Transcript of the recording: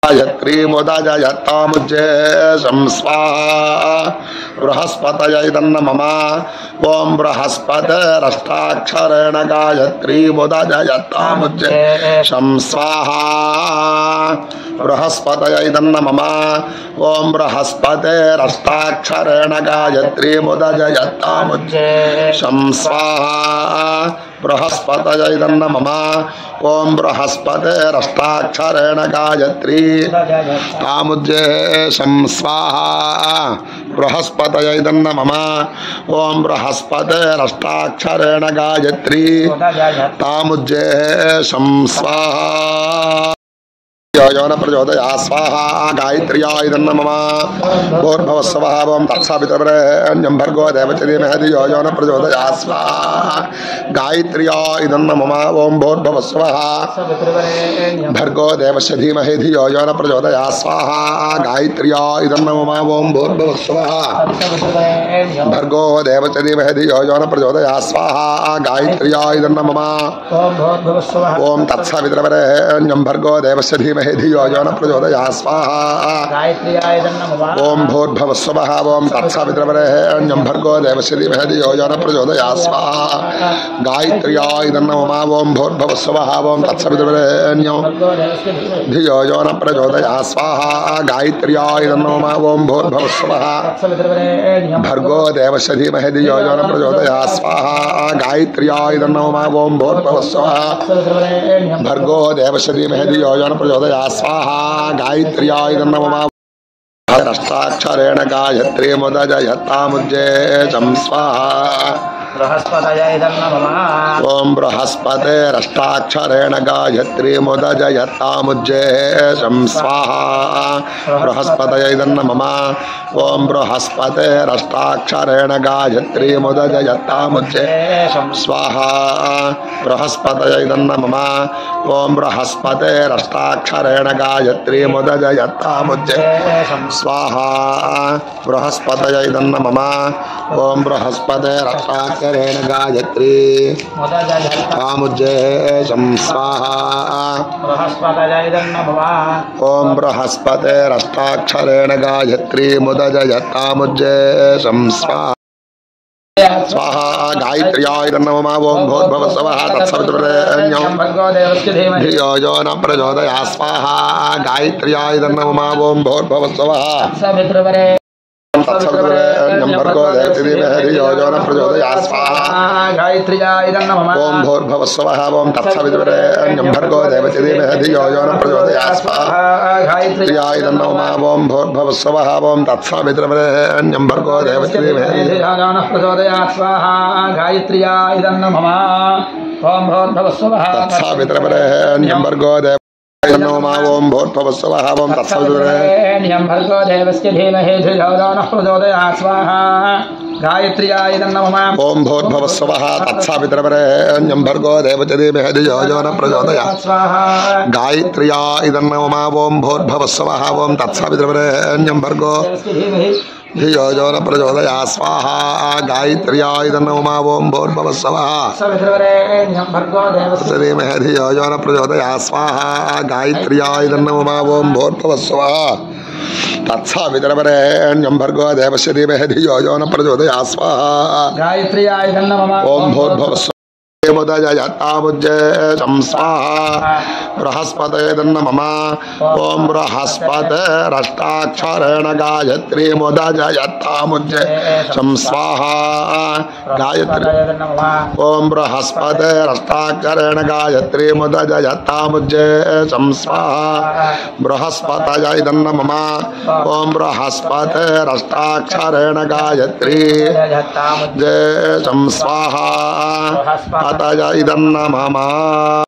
गायत्री मुदजयतामुज्जे स्वाहा बृहस्पतये नमः ओम बृहस्पतिरष्टाक्षरेण गायत्री मुदजयतामुज्जे स्वाहा बृहस्पतये नमः ओम बृहस्पतिरष्टाक्षरेण गायत्री मुदजयतामुज्जे स्वाहा बृहस्पतये नमः ओम बृहस्पतिरष्टाक्षरेण गायत्री तामुज्जे स्वाहा बृहस्पतये नमः ओम बृहस्पतिरष्टाक्षरेण गायत्री तामुज्जे स्वाहा योजन प्रचोदया स्वाहा गायत्र्याय नमः भूर्भुवस्सुवः ओम तत्सवितुर्वरेण्यं भर्गो देवस्य धीमहि योजन प्रचोदया स्वाहा गायत्र्याय नमः ओम भूर्भुवस्सुवः भर्गो देवस्य धीमहि योजन प्रचोदया स्वाहा गायत्र्याय नमः ओम भूर्भुवस्सुवः भर्गो देवस्य धीमहि योजन प्रचोदया स्वाहा गायत्र्याय नमः ओम तत्सवितुर्वरेण्यं भर्गो देवस्य धीमहि योजन प्रचोदया स्वाहा ओम भूर्भुवस्सुवः ओम तत्सवितुर्वरेण्यं भर्गो देवस्य धीमहि योजन प्रचोदया स्वाहा गायत्र्याय नमः ओम भूर्भुवस्सुवः ओम तत्सवितुर्वरेण्यं योजन प्रचोदया स्वाहा गायत्र्याय नमः ओम भूर्भुवस्सुवः भर्गो देवस्य धीमहि योजन प्रचोदया स्वाहा गायत्र्याय नमः ओम भूर्भुवस्सुवः भर्गो देवस्य धीमहि योजन प्रचोदया स्वाहा गायत्र्याय नमः अष्टाक्षरेण गायत्री मुदजयतामुज्जे स्वाहा बृहस्पतये नमः ओम बृहस्पतिरष्टाक्षरेण गायत्री मुदजयतामुज्जे स्वाहा बृहस्पतये नमः ओम बृहस्पतिरष्टाक्षरेण गायत्री मुदजयतामुज्जे स्वाहा बृहस्पतये नमः ओम बृहस्पतिरष्टाक्षरेण गायत्री मुदजयतामुज्जे स्वाहा बृहस्पतये नमः ओम बृहस्पतिरष्टाक्षरेण गायत्री तामुज्जे स्वाहा बृहस्पतये नमः ओम बृहस्पतिरष्टाक्षरेण गायत्री मुदजयतामुज्जे स्वाहा स्वाहा गायत्र्याय नमः ओम भूर्भुवस्सुवः तत्सवितुर्वरेण्यं योजन प्रचोदया स्वाहा गायत्र्याय नमः ओम भूर्भुवस्सुवः तत्सवितुर्वरेण्यं भर्गो देवस्य धीमहि योजन प्रचोदया स्वाहा गायत्र्याय नमः ओम भूर्भुवस्सुवः ओम तत्सवितुर्वरेण्यं भर्गो देवस्य धीमहि योजन प्रचोदया स्वाहा गायत्र्याय नमः ओम भूर्भुवस्सुवः ओम तत्सवितुर्वरेण्यं भर्गो देवस्य धीमहि योजन प्रचोदया स्वाहा गायत्र्याय नमः ओम भूर्भुवस्सुवः तत्सवितुर्वरेण्यं भर्गो देवस्य नमः ओम भूर्भुवस्सुवः ओम तत्सवितुर्वरेण्यं भर्गो देवस्य धीमहि योजन प्रचोदया स्वाहा गायत्र्याय नमः ओम भूर्भुवस्सुवः तत्सवितुर्वरेण्यं भर्गो देवस्य धीमहि योजन प्रचोदया स्वाहा गायत्र्याय नमः ओम भूर्भुवस्सुवः ओम तत्सवितुर्वरेण्यं भर्गो योजन प्रचोदया स्वाहा गायत्र्याय नमः ओम भूर्भुवस्सुवः भर्गो देवस्य धीमहि योजन प्रचोदया स्वाहा गायत्र्याय नमः ओम भूर्भुवस्सुवः तत्सवितुर्वरेण्यं भर्गो देवस्य धीमहि योजन प्रचोदया स्वाहा गायत्र्याय नमः ओम भूर्भुवस्सुवः मुदजयतामुज्जे स्वाहा बृहस्पतये नमः ओम बृहस्पतिरष्टाक्षरेण गायत्री मुदजयतामुज्जे स्वाहा गायत्री ओम बृहस्पतिरष्टाक्षरेण गायत्री मुदजयतामुज्जे स्वाहा बृहस्पतये नमः ओम बृहस्पतिरष्टाक्षरेण गायत्री स्वाहा ततय नमः।